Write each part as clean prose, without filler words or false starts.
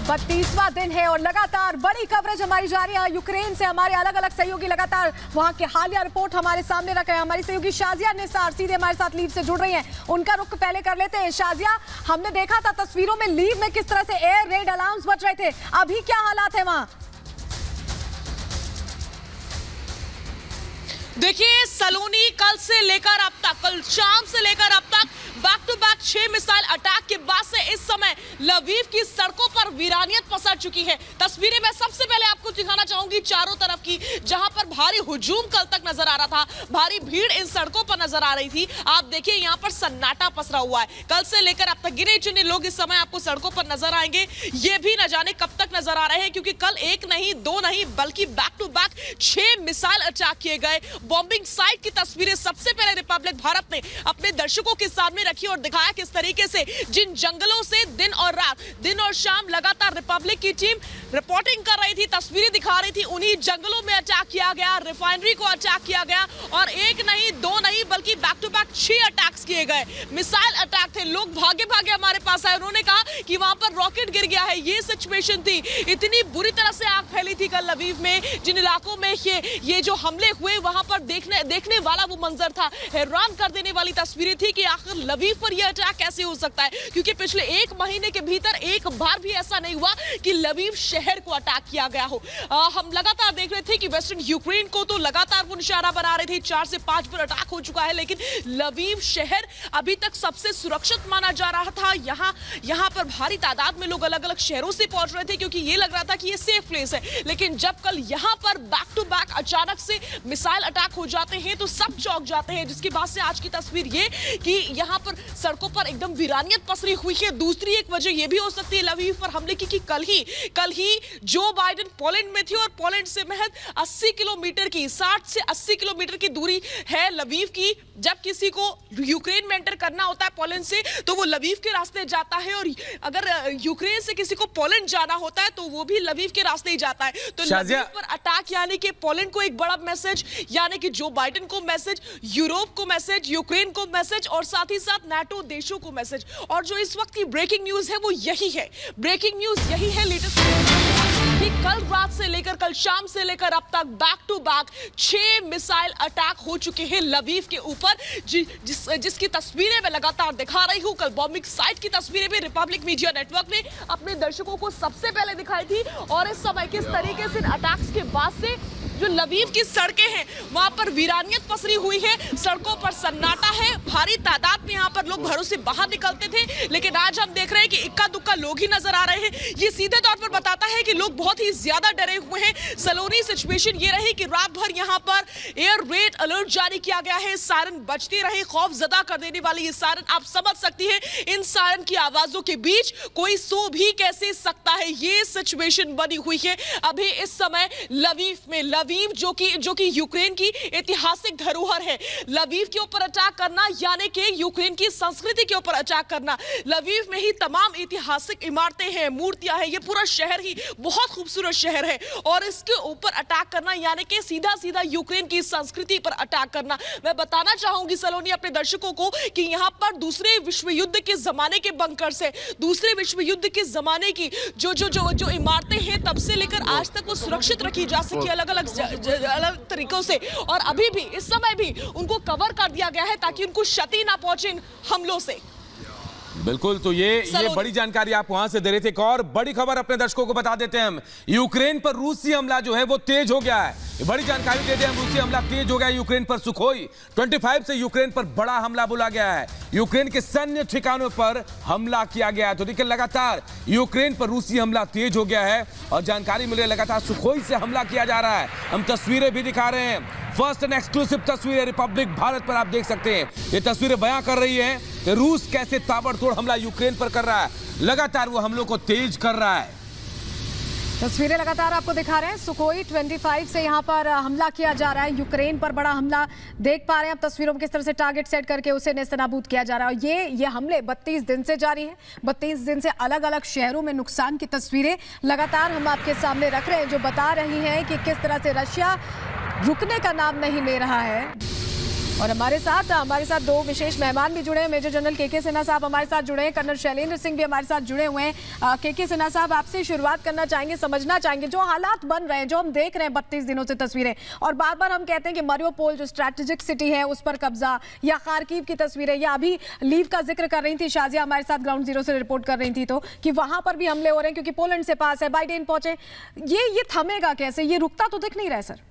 32वां दिन है और लगातार बड़ी कवरेज हमारी जारी है। यूक्रेन से हमारे अलग अलग सहयोगी लगातार वहां के हालिया रिपोर्ट हमारे सामने रख रहे हैं। हमारी सहयोगी शाजिया निसार सीधे हमारे साथ लीव से जुड़ रही हैं। उनका रुख पहले कर लेते हैं। शाजिया, हमने देखा था तस्वीरों में लीव में किस तरह से एयर रेड अलार्म्स बज रहे थे, अभी क्या हालात है वहां? देखिए, सलोनी कल से लेकर अब तक, कल शाम से लेकर अब तक back to back 6 missile attack के बाद से इस समय लवीव की सड़कों पर वीरानियत पसर चुकी है। तस्वीरें मैं सबसे पहले आपको दिखाना चाहूंगी चारों तरफ की, जहां पर भारी हुजूम कल तक नजर आ रहा था, भारी भीड़ इन सड़कों पर नजर आ रही थी। आप देखिए यहाँ पर सन्नाटा पसरा हुआ है। कल से लेकर अब तक गिने चुने लोग इस समय आपको सड़कों पर नजर आएंगे। ये भी न जाने कब तक नजर आ रहे हैं, क्योंकि कल एक नहीं, दो नहीं, बल्कि back to back 6 missile attack किए गए। बॉम्बिंग साइट की तस्वीरें सबसे पहले रिपब्लिक भारत ने अपने दर्शकों के सामने रखी और दिखाया किस तरीके से जिन जंगलों से दिन और रात, दिन और शाम लगातार रिपब्लिक की टीम रिपोर्टिंग कर रही थी, तस्वीरें दिखा रही थी, उन्हीं जंगलों में अटैक किया गया, रिफाइनरी को अटैक किया गया और एक नहीं, दो नहीं, बल्कि बैक टू बैक 6 अटैक्स किए गए। मिसाइल अटैक थे। लोग भागे भागे हमारे पास आए, उन्होंने कहा कि वहां पर रॉकेट गिर गया है। ये सिचुएशन थी। इतनी बुरी तरह से आग फैली थी कल लवीव में। जिन इलाकों में ये जो हमले हुए, वहां पर देखने वाला वो मंजर था। हैरान कर देने वाली तस्वीरें थी कि आखिर लवीव पर यह अटैक कैसे हो सकता है, क्योंकि पिछले 1 महीने के भीतर एक बार भी ऐसा नहीं हुआ कि लवीव शहर को अटैक किया गया हो। हम लगातार देख रहे थे कि वेस्टर्न यूक्रेन को तो लगातार वो निशाना बना रहे थे। 4 से 5 बार अटैक हो चुका है, लेकिन लवीव शहर अभी तक सबसे सुरक्षित माना जा रहा था। यहाँ पर भारी तादाद में लोग अलग अलग शहरों से पहुंच रहे थे, क्योंकि ये लग रहा था कि ये सेफ प्लेस है। लेकिन जब कल यहाँ पर बैक टू बैक अचानक से मिसाइल अटैक हो जाते हैं तो सब चौंक जाते हैं, जिसके बाद से आज की तस्वीर ये कि यहाँ पर सड़कों पर एकदम वीरानियत पसरी हुई है। दूसरी एक वजह ये भी हो सकती है लवीव पर हमले की कि कल ही जो बाइडेन पोलैंड में थे और पोलैंड से महज 80 किलोमीटर की, 60 से 80 किलोमीटर की दूरी है लवीव की। जब किसी को यूक्रेन में एंटर करना होता है पोलैंड से, तो वो लवीव के रास्ते जाता है, और अगर यूक्रेन से किसी को पोलैंड जाना होता है तो वो भी लवीव के रास्ते ही जाता है। तो लवीव पर अटैक यानी कि पोलैंड को एक बड़ा मैसेज, यानी कि जो बाइडेन को मैसेज, यूरोप को मैसेज, यूक्रेन को मैसेज और साथ ही साथ नाटो देशों को मैसेज। और जो इस वक्त की ब्रेकिंग न्यूज है वो यही है, ब्रेकिंग न्यूज यही है, लेटेस्ट कि कल रात से लेकर कल शाम से लेकर अब तक back to back 6 missile attack हो चुके हैं लवीव के ऊपर, जिसकी तस्वीरें मैं लगातार दिखा रही हूं। कल बॉम्बिंग साइट की तस्वीरें भी रिपब्लिक मीडिया नेटवर्क ने अपने दर्शकों को सबसे पहले दिखाई थी। और इस समय किस तरीके से अटैक्स के बाद से जो लवीव की सड़कें हैं वहां पर वीरानियत पसरी हुई है, सड़कों पर सन्नाटा है। भारी तादाद में यहाँ पर लोग घरों से बाहर निकलते थे, लेकिन आज हम देख रहे हैं कि इक्का दुक्का लोग ही नजर आ रहे हैं। ये सीधे तौर पर बताता है कि लोग बहुत ही ज्यादा डरे हुए हैं। सलोनी सिचुएशन ये रही कि रात भर यहाँ पर एयर रेड अलर्ट जारी किया गया है, सायरन बजते रहे, खौफ ज़दा कर देने वाली ये सायरन। आप समझ सकती हैं इन सायरन की आवाजों के बीच कोई सो भी कैसे सकता है, ये सिचुएशन बनी हुई है अभी इस समय लवीव में। लवीव जो कि यूक्रेन की ऐतिहासिक धरोहर है। लवीव के ऊपर अटैक करना यानी कि यूक्रेन की संस्कृति के ऊपर अटैक करना। लवीव में ही तमाम ऐतिहासिक इमारतें हैं, मूर्तियां हैं, ये पूरा शहर ही बहुत खूबसूरत शहर है, और इसके ऊपर अटैक करना यानी कि सीधा सीधा यूक्रेन की संस्कृति पर अटैक करना। मैं बताना चाहूंगी सलोनी अपने दर्शकों को कि यहाँ पर दूसरे विश्व युद्ध के जमाने के बंकर से, दूसरे विश्व युद्ध के जमाने की जो इमारतें हैं तब से लेकर आज तक वो सुरक्षित रखी जा सकी अलग अलग तरीकों से, और अभी भी इस समय भी उनको कवर कर दिया गया है ताकि उनको क्षति ना पहुंचे इन हमलों से। बिल्कुल, तो ये बड़ी जानकारी आप वहां से दे रहे थे। एक और बड़ी खबर अपने दर्शकों को बता देते हैं हम, यूक्रेन पर रूसी हमला जो है वो तेज हो गया है। बड़ी जानकारी दे दें हम, रूसी हमला तेज हो गया है यूक्रेन पर। सुखोई 25 से यूक्रेन पर बड़ा हमला बोला गया है, यूक्रेन के सैन्य ठिकानों पर हमला किया गया है। तो देखिए लगातार यूक्रेन पर रूसी हमला तेज हो गया है और जानकारी मिले लगातार सुखोई से हमला किया जा रहा है। हम तस्वीरें भी दिखा रहे हैं, फर्स्ट एंड एक्सक्लूसिव तस्वीरें रिपब्लिक भारत पर आप देख सकते हैं। ये तस्वीरें बयां कर रही है कि रूस कैसे ताबड़तोड़ हमला यूक्रेन पर कर रहा है, लगातार वो हमलों को तेज कर रहा है। तस्वीरें लगातार आपको दिखा रहे हैं। सुखोई 25 से यहाँ पर हमला किया जा रहा है, यूक्रेन पर बड़ा हमला देख पा रहे हैं आप तस्वीरों में, किस तरह से टारगेट सेट करके उसे नेस्तनाबूद किया जा रहा है। और ये हमले 32 दिन से जारी है, 32 दिन से अलग अलग शहरों में नुकसान की तस्वीरें लगातार हम आपके सामने रख रहे हैं, जो बता रही हैं कि किस तरह से रशिया रुकने का नाम नहीं ले रहा है। और हमारे साथ दो विशेष मेहमान भी जुड़े हैं। मेजर जनरल के सिन्हा साहब हमारे साथ जुड़े हैं, कर्नल शैलेंद्र सिंह भी हमारे साथ जुड़े हुए हैं। के सिन्हा साहब, आपसे शुरुआत करना चाहेंगे, समझना चाहेंगे जो हालात बन रहे हैं, जो हम देख रहे हैं 32 दिनों से तस्वीरें, और बार बार हम कहते हैं कि मारियोपोल जो स्ट्रैटेजिक सिटी है उस पर कब्जा, या खार्किव की तस्वीरें, या अभी लीव का जिक्र कर रही थी शाजिया हमारे साथ ग्राउंड जीरो से रिपोर्ट कर रही थी तो कि वहां पर भी हमले हो रहे हैं क्योंकि पोलैंड से पास है, बाइडेन पहुंचे। ये थमेगा कैसे? ये रुकता तो दिख नहीं रहा है सर।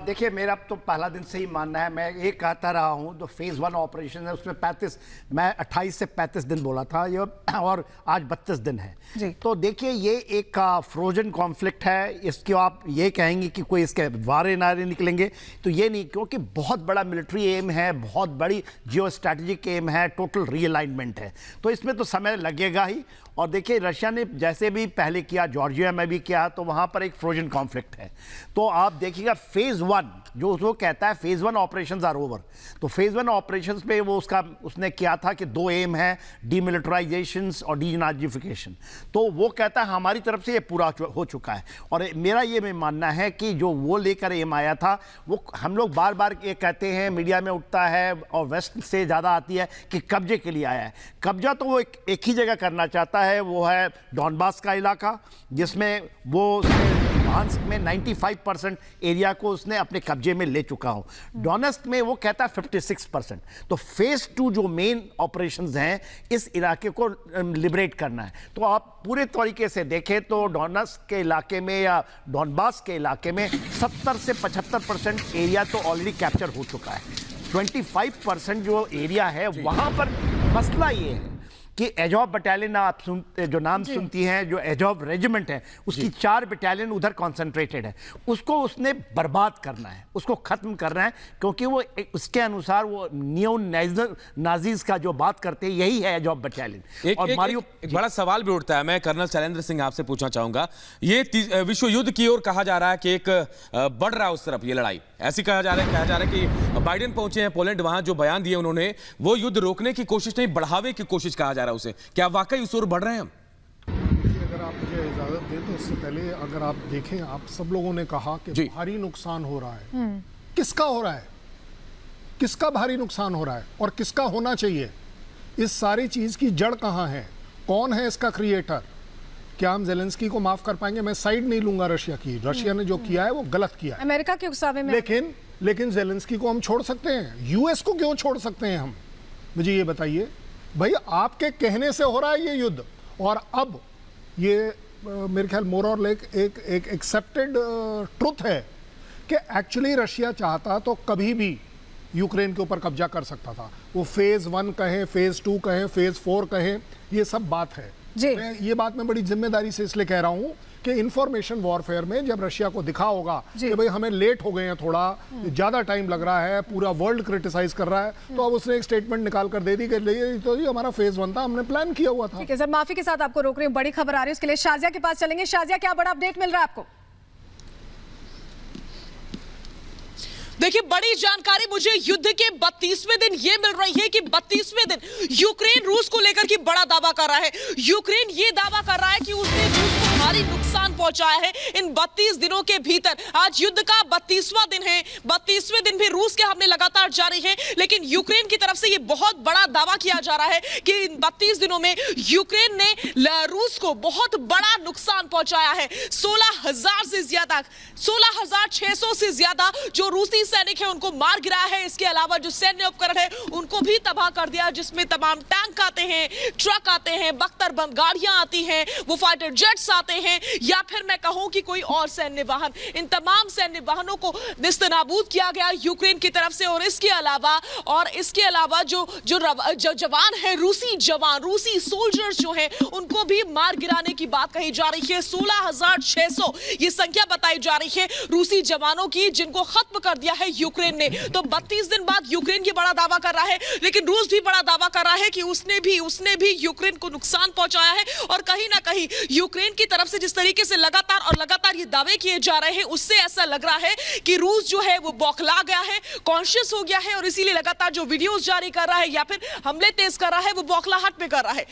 देखिए, मेरा तो पहला दिन से ही मानना है, मैं ये कहता रहा हूँ, जो फेज़ 1 ऑपरेशन है उसमें 28 से 35 दिन बोला था ये, और आज 32 दिन है। तो देखिए, ये एक फ्रोजन कॉन्फ्लिक्ट है। इसको आप ये कहेंगे कि कोई इसके वारे नारे निकलेंगे तो ये नहीं, क्योंकि बहुत बड़ा मिलिट्री एम है, बहुत बड़ी जियो स्ट्रैटेजिक एम है, टोटल रीअलाइनमेंट है, तो इसमें तो समय लगेगा ही। और देखिए, रशिया ने जैसे भी पहले किया, जॉर्जिया में भी किया, तो वहाँ पर एक फ्रोजन कॉन्फ्लिक्ट है। तो आप देखिएगा फेज़ 1 जो वो कहता है फेज़ 1 ऑपरेशंस आर ओवर, तो फेज़ 1 ऑपरेशंस पे वो उसने किया था कि 2 एम है, डीमिलिटराइजेशंस और डीनाजिफिकेशन। तो वो कहता है हमारी तरफ से ये पूरा हो चुका है। और मेरा ये मानना है कि जो वो लेकर एम आया था, वो हम लोग बार बार ये कहते हैं, मीडिया में उठता है और वेस्ट से ज़्यादा आती है कि कब्जे के लिए आया है। कब्जा तो वो एक ही जगह करना चाहता है, वो है डॉनबास का इलाका, जिसमें वो लुहांस्क में 95% एरिया को उसने अपने कब्जे में ले चुका हो। डोनेस्क में वो कहता है 56%। तो फेज़ 2 जो मेन ऑपरेशंस हैं, इस इलाके को लिबरेट करना है। तो आप पूरे तरीके से देखें तो डोनेस्क के इलाके में या डॉनबास के इलाके में 70 से 75% एरिया तो ऑलरेडी कैप्चर हो चुका है। 25% जो एरिया है वहाँ पर मसला ये है कि एजॉव बटालियन आप जो नाम सुनती हैं, जो एजॉव रेजिमेंट है, उसकी 4 बटालियन उधर कॉन्सेंट्रेटेड है। उसको उसने बर्बाद करना है, उसको ख़त्म करना है, क्योंकि वो उसके अनुसार वो नियो नाजीज का जो बात करते हैं, यही है एजॉव बटालियन। और एक बड़ा सवाल भी उठता है, मैं कर्नल शैलेंद्र सिंह आपसे पूछना चाहूंगा, ये विश्व युद्ध की ओर कहा जा रहा है कि एक बढ़ रहा है उस तरफ ये लड़ाई, ऐसी कहा जा रहा है कि बाइडेन पहुंचे हैं पोलैंड, वहां जो बयान दिए उन्होंने, वो युद्ध रोकने की कोशिश नहीं, बढ़ावे की कोशिश कहा जा रहा है उसे। क्या वाकई उस ओर बढ़ रहे हैं हम? अगर आप मुझे इजाजत दें तो उससे पहले अगर आप देखें, आप सब लोगों ने कहा कि भारी नुकसान हो रहा है। किसका हो रहा है? किसका भारी नुकसान हो रहा है और किसका होना चाहिए? इस सारी चीज की जड़ कहां है? कौन है इसका क्रिएटर? क्या हम ज़ेलेंस्की को माफ कर पाएंगे? मैं साइड नहीं लूंगा रशिया की। रशिया ने जो किया है वो गलत किया है, अमेरिका के उकसावे में। लेकिन ज़ेलेंस्की को हम छोड़ सकते हैं? यूएस को क्यों छोड़ सकते हैं हम? मुझे ये बताइए भाई, आपके कहने से हो रहा है ये युद्ध, और अब ये मेरे ख्याल मोर और लेक एक एक्सेप्टेड ट्रुथ है कि एक्चुअली रशिया चाहता तो कभी भी यूक्रेन के ऊपर कब्जा कर सकता था। वो फेज़ 1 कहें, फेज़ 2 कहें, फेज़ 4 कहें, ये सब बात है। ये बात मैं बड़ी जिम्मेदारी से इसलिए कह रहा हूं कि इंफॉर्मेशन वॉरफेयर में जब रशिया को दिखा होगा कि भाई हमें लेट हो गए हैं, थोड़ा ज्यादा टाइम लग रहा है, पूरा वर्ल्ड क्रिटिसाइज कर रहा है, तो अब उसने एक स्टेटमेंट निकाल कर दे दी कि तो ये हमारा फेज़ 1 था, हमने प्लान किया हुआ था। ठीक है सर, माफी के साथ आपको रोक रही हूँ, बड़ी खबर आ रही है, उसके लिए शाजिया के पास चलेंगे। शाजिया, क्या बड़ा अपडेट मिल रहा है आपको? देखिए, बड़ी जानकारी मुझे युद्ध के 32वें दिन ये मिल रही है कि 32वें दिन यूक्रेन रूस को लेकर के बड़ा दावा कर रहा है। यूक्रेन ये दावा कर रहा है कि उसने रूस को भारी नुकसान पहुंचाया है इन 32 दिनों के भीतर। आज युद्ध का 32वां दिन है, 32वें दिन भी रूस के हमले लगातार जारी हैं, लेकिन यूक्रेन की तरफ से ये बहुत बड़ा दावा किया जा रहा है कि इन 32 दिनों में यूक्रेन ने रूस को बहुत बड़ा नुकसान पहुंचाया है। 16,000 से ज्यादा, 16,600 से ज्यादा जो रूसी सैनिक है उनको मार गिराया है। इसके अलावा जो सैन्य उपकरण है उनको भी तबाह कर दिया, जिसमें तमाम टैंक आते हैं, ट्रक आते हैं, बख्तर बम गाड़ियां आती हैं, वो फाइटर जेट्स आते हैं, या फिर मैं कहूं कि कोई और सैन्य वाहन। इन तमाम सैन्य वाहनों को निस्तनाबूद किया गया यूक्रेन की तरफ से। और इसके अलावा जो जवान है, रूसी सोल्जर्स जो हैं, उनको भी मार गिराने की बात कही जा रही है। 16,600 ये संख्या बताई जा रही है रूसी जवानों की, जिनको खत्म कर दिया है यूक्रेन ने। तो 32 दिन बाद यूक्रेन ये बड़ा दावा कर रहा है, लेकिन रूस भी बड़ा दावा कर रहा है कि उसने भी यूक्रेन को नुकसान पहुंचाया है। और कहीं ना कहीं यूक्रेन की तरफ से जिस तरीके से लगातार ये दावे किए जा रहे हैं, उससे ऐसा लग रहा है कि रूस जो है वो बौखला गया है, कॉन्शियस हो गया है, और इसीलिए लगातार जो वीडियोस जारी कर रहा है या फिर हमले तेज कर रहा है, वो बौखलाहट में कर रहा है।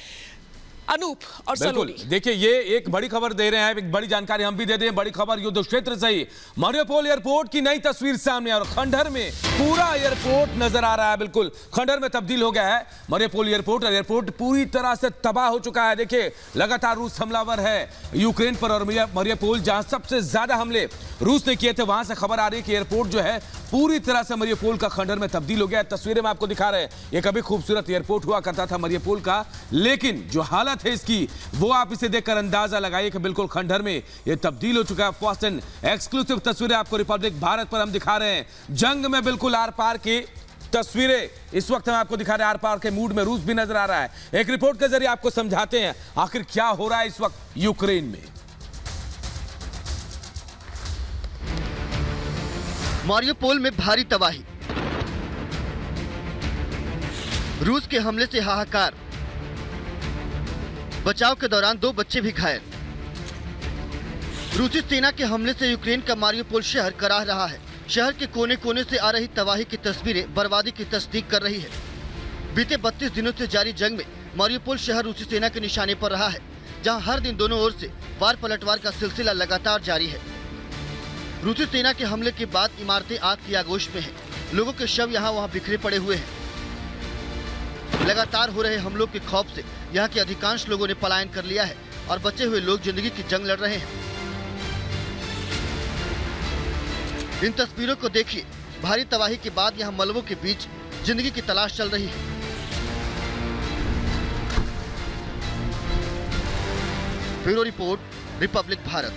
अनूप और बिल्कुल सलोनी। देखिए, ये एक बड़ी खबर दे रहे हैं, एक बड़ी जानकारी हम भी दे दें। बड़ी खबर युद्ध क्षेत्र से ही मारियोपोल एयरपोर्ट की नई तस्वीर सामने और खंडहर में पूरा एयरपोर्ट नजर आ रहा है। बिल्कुल खंडहर में तब्दील हो गया है मारियोपोल एयरपोर्ट। एयरपोर्ट पूरी तरह से तबाह हो चुका है। देखिए लगातार रूस हमलावर है यूक्रेन पर और मारियोपोल जहां सबसे ज्यादा हमले रूस ने किए थे, वहां से खबर आ रही है कि एयरपोर्ट जो है पूरी तरह से मारियोपोल का खंडहर में तब्दील हो गया। तस्वीरें में आपको दिखा रहे हैं, ये कभी खूबसूरत एयरपोर्ट हुआ करता था मारियोपोल का, लेकिन जो हालत है इसकी वो आप इसे देखकर अंदाजा लगाइए कि बिल्कुल खंडहर में ये तब्दील हो चुका है। फर्स्ट एंड एक्सक्लूसिव तस्वीरें आपको रिपब्लिक भारत पर हम दिखा रहे हैं। जंग में बिल्कुल आर पार की तस्वीरें इस वक्त हम आपको दिखा रहे हैं। आर पार के मूड में रूस भी नजर आ रहा है। एक रिपोर्ट के जरिए आपको समझाते हैं आखिर क्या हो रहा है इस वक्त यूक्रेन में। मारियोपोल में भारी तबाही, रूस के हमले से हाहाकार, बचाव के दौरान 2 बच्चे भी घायल। रूसी सेना के हमले से यूक्रेन का मारियोपोल शहर कराह रहा है। शहर के कोने कोने से आ रही तबाही की तस्वीरें बर्बादी की तस्दीक कर रही है। बीते 32 दिनों से जारी जंग में मारियोपोल शहर रूसी सेना के निशाने पर रहा है, जहां हर दिन दोनों ओर से वार पलटवार का सिलसिला लगातार जारी है। रूसी सेना के हमले के बाद इमारतें आग की आगोश में हैं। लोगों के शव यहाँ वहाँ बिखरे पड़े हुए हैं। लगातार हो रहे हमलों के खौफ से यहाँ के अधिकांश लोगों ने पलायन कर लिया है और बचे हुए लोग जिंदगी की जंग लड़ रहे हैं। इन तस्वीरों को देखिए, भारी तबाही के बाद यहाँ मलबों के बीच जिंदगी की तलाश चल रही है। Bureau report, Republic Bharat.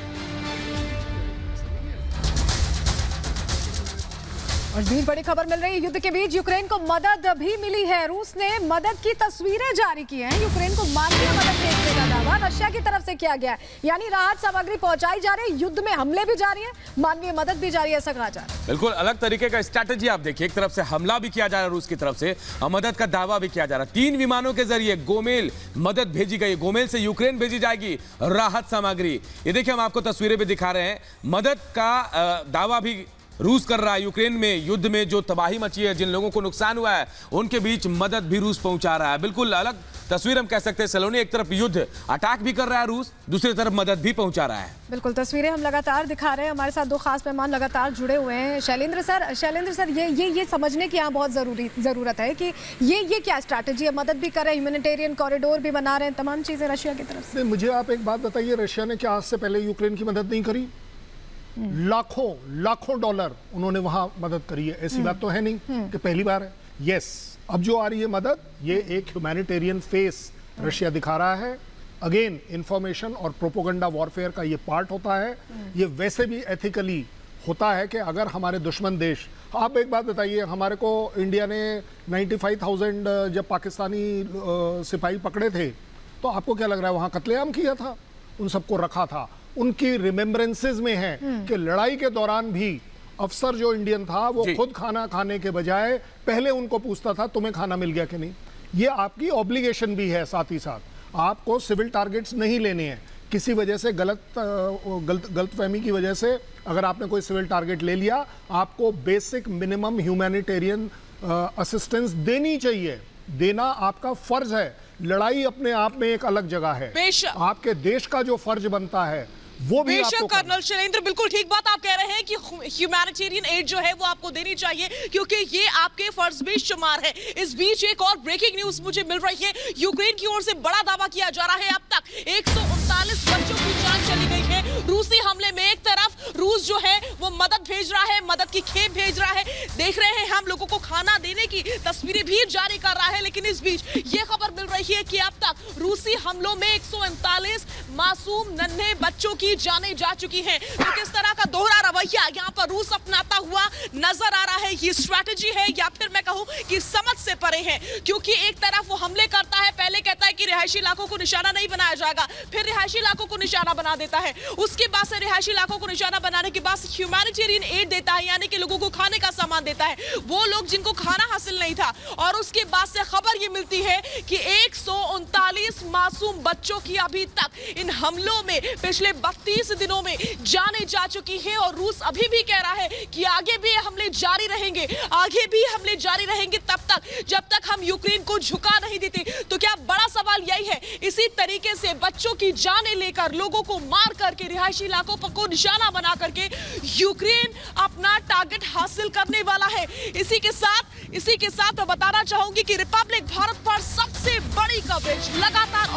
और बीच बड़ी खबर मिल रही है, युद्ध के बीच यूक्रेन को मदद भी मिली है। रूस ने मदद की तस्वीरें जारी की हैं। यूक्रेन को मानवीय मदद भेजने का दावा रशिया की तरफ से किया गया है। यानी राहत सामग्री पहुंचाई जा रही है, युद्ध में हमले भी जारी है, मानवीय मदद भी जारी है, ऐसा कहा जा रहा है। बिल्कुल अलग तरीके का स्ट्रैटेजी आप देखिए, एक तरफ से हमला भी किया जा रहा है रूस की तरफ से और मदद का दावा भी किया जा रहा है। 3 विमानों के जरिए गोमेल मदद भेजी गई, गोमेल से यूक्रेन भेजी जाएगी राहत सामग्री। ये देखिए हम आपको तस्वीरें भी दिखा रहे हैं। मदद का दावा भी रूस कर रहा है। यूक्रेन में युद्ध में जो तबाही मची है, जिन लोगों को नुकसान हुआ है, उनके बीच मदद भी रूस पहुंचा रहा है। बिल्कुल अलग तस्वीर हम कह सकते हैं सलोनी। एक तरफ युद्ध अटैक भी कर रहा है रूस, दूसरी तरफ मदद भी पहुंचा रहा है। बिल्कुल तस्वीरें हम लगातार दिखा रहे हैं। हमारे साथ 2 खास मेहमान लगातार जुड़े हुए हैं। शैलेंद्र सर ये समझने की यहाँ बहुत जरूरत है कि ये क्या स्ट्रैटेजी है। मदद भी कर रहे हैं, ह्यूमैनिटेरियन कॉरिडोर भी बना रहे हैं, तमाम चीजें रशिया की तरफ से। मुझे आप एक बात बताइए, रशिया ने क्या आज से पहले यूक्रेन की मदद नहीं करी? लाखों डॉलर उन्होंने वहां मदद करी है। ऐसी बात तो है नहीं कि पहली बार है। यस, अब जो आ रही है मदद, ये एक ह्यूमैनिटेरियन फेस रशिया दिखा रहा है। अगेन इंफॉर्मेशन और प्रोपोगंडा वॉरफेयर का ये पार्ट होता है। ये वैसे भी एथिकली होता है कि अगर हमारे दुश्मन देश, आप एक बात बताइए, हमारे को इंडिया ने 95,000 जब पाकिस्तानी सिपाही पकड़े थे, तो आपको क्या लग रहा है वहां कत्लेआम किया था? उन सबको रखा था। उनकी रिमेम्बरेंसेस में है कि लड़ाई के दौरान भी अफसर जो इंडियन था वो खुद खाना खाने के बजाय पहले उनको पूछता था तुम्हें खाना मिल गया कि नहीं। ये आपकी ऑब्लिगेशन भी है। साथ ही साथ आपको सिविल टारगेट्स नहीं लेने हैं। किसी वजह से गलतफहमी की वजह से अगर आपने कोई सिविल टारगेट ले लिया, आपको बेसिक मिनिमम ह्यूमैनिटेरियन असिस्टेंस देनी चाहिए। देना आपका फर्ज है। लड़ाई अपने आप में एक अलग जगह है। आपके देश का जो फर्ज बनता है वो भी आपको कर्नल शैलेंद्र, बिल्कुल ठीक बात आप कह रहे हैं कि ह्यूमैनिटेरियन एड जो है वो आपको देनी चाहिए, क्योंकि ये आपके फर्ज में शुमार है। इस बीच एक और ब्रेकिंग न्यूज मुझे मिल रही है। यूक्रेन की ओर से बड़ा दावा किया जा रहा है, अब तक 139 बच्चों की जान चली गई है रूसी हमले में। एक तरफ रूस जो है वो मदद भेज रहा है, मदद की खेप भेज रहा है, देख रहे हैं हम लोगों को खाना देने की तस्वीरें भी जारी कर रहा है। लेकिन इस बीच ये खबर मिल रही है कि अब तक रूसी हमलों में 139 मासूम नन्हे बच्चों की जाने जा चुकी हैं। तो किस तरह का दोहरा रवैया यहाँ पर रूस अपनाता हुआ नजर आ रहा है, ये स्ट्रैटेजी है या फिर मैं कहूँ कि समझ से परे है। क्योंकि एक तरफ वो हमले करता है, पहले कहता है कि रिहायशी इलाकों को निशाना नहीं बनाया जाएगा, फिर रिहायशी इलाकों को निशाना बना देता है, उसके बाद से रिहायशी इलाकों को निशाना बनाने के बाद ह्यूमैनिटेरियन एड देता है, यानी कि लोगों को खाने का सामान देता है, वो लोग जिनको खाना हासिल नहीं था। और उसके बाद से खबर ये मिलती है कि 139 मासूम बच्चों की अभी तक इन हमलों में पिछले 32 दिनों में जाने जा चुकी है और रूस अभी भी कह रहा है कि आगे भी हमले जारी रहेंगे, आगे भी हमले जारी रहेंगे तब तक जब तक हम यूक्रेन को झुका नहीं देते। तो क्या बड़ा सवाल यही है, इसी तरीके से बच्चों की जानें लेकर, लोगों को मार करके, रिहायशी इलाकों को निशाना बना करके यूक्रेन अपना टारगेट हासिल करने वाला है। इसी के साथ मैं बताना चाहूंगी कि रिपब्लिक भारत पर सबसे बड़ी कवरेज लगातार और